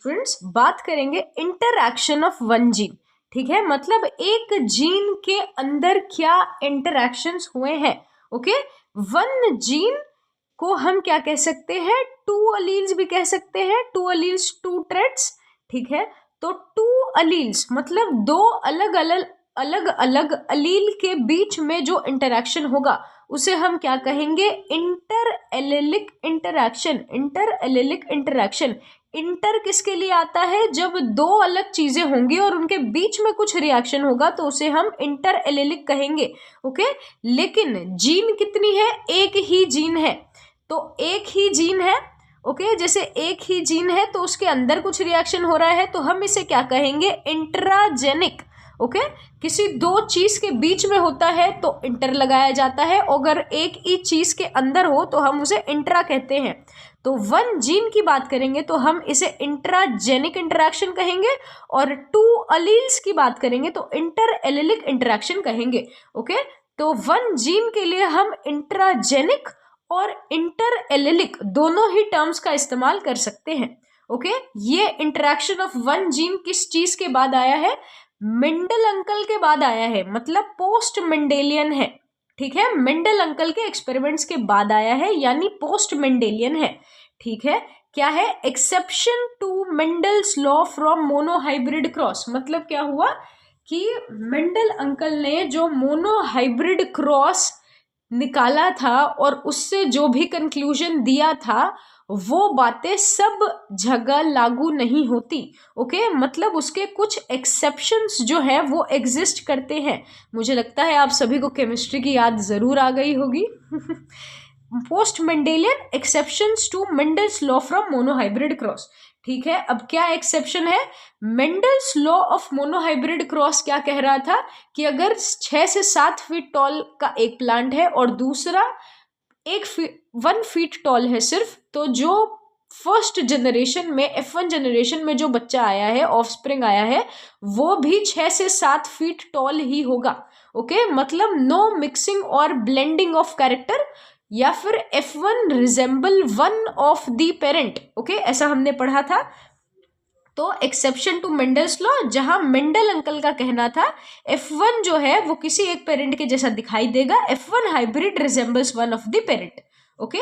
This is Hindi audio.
स्टूडेंट्स बात करेंगे इंटरैक्शन ऑफ वन जीन। ठीक है, मतलब एक जीन के अंदर क्या इंटरैक्शंस हुए हैं। ओके, वन जीन को हम क्या कह सकते हैं, टू अलील्स भी कह सकते हैं, टू अलील्स टू ट्रेट्स। ठीक है, तो टू अलील्स मतलब दो अलग अलग अलील के बीच में जो इंटरैक्शन होगा उसे हम क्या कहेंगे, inter allylic interaction. Inter allylic interaction, inter किसके लिए आता है, जब दो अलग चीजें होंगी और उनके बीच में कुछ रिएक्शन होगा तो उसे हम इंटर एलेलिक कहेंगे। ओके, लेकिन जीन कितनी है, एक ही जीन है, तो एक ही जीन है। ओके, जैसे एक ही जीन है तो उसके अंदर कुछ रिएक्शन हो रहा है तो हम इसे क्या कहेंगे, इंट्राजेनिक। ओके, किसी दो चीज के बीच में होता है तो इंटर लगाया जाता है, अगर एक ही चीज के अंदर हो तो हम उसे इंट्रा कहते हैं। तो वन जीन की बात करेंगे तो हम इसे इंट्राजेनिक इंटरैक्शन कहेंगे, और टू अलील्स की बात करेंगे तो इंटर एलिलिक इंटरैक्शन कहेंगे। ओके, तो वन जीन के लिए हम इंट्राजेनिक और इंटर एलिलिक दोनों ही टर्म्स का इस्तेमाल कर सकते हैं। ओके, ये इंटरैक्शन ऑफ वन जीन किस चीज के बाद आया है, मेंडल अंकल के बाद आया है, मतलब पोस्ट मेंडेलियन है। ठीक है, मेंडल अंकल के एक्सपेरिमेंट्स के बाद आया है, यानी पोस्ट मेंडेलियन है। ठीक है, क्या है, exception to Mendel's law from monohybrid cross. मतलब क्या हुआ कि मेंडल अंकल ने जो मोनोहाइब्रिड क्रॉस निकाला था और उससे जो भी कंक्लूजन दिया था वो बातें सब जगह लागू नहीं होती। ओके, मतलब उसके कुछ एक्सेप्शंस जो है वो एग्जिस्ट करते हैं। मुझे लगता है आप सभी को केमिस्ट्री की याद जरूर आ गई होगी। Post Mendelian exceptions to Mendel's law from monohybrid cross. ठीक है, अब क्या एक्सेप्शन है, Mendel's law of monohybrid cross क्या कह रहा था कि अगर 6 से 7 फीट टॉल का एक प्लांट है और दूसरा 1 फीट टॉल है सिर्फ, तो जो फर्स्ट जनरेशन में F1 जनरेशन में जो बच्चा आया है, ऑफस्प्रिंग आया है, वो भी 6 से 7 फीट टॉल ही होगा। ओके, मतलब नो मिक्सिंग और ब्लेंडिंग ऑफ कैरेक्टर, या फिर F1 resemble one of the parent. Okay, ऐसा हमने पढ़ा था। तो एक्सेप्शन टू मेंडल्स लॉ, जहां मेंडल अंकल का कहना था F1 जो है वो किसी एक पेरेंट के जैसा दिखाई देगा, F1 hybrid resembles one of the parent. Okay,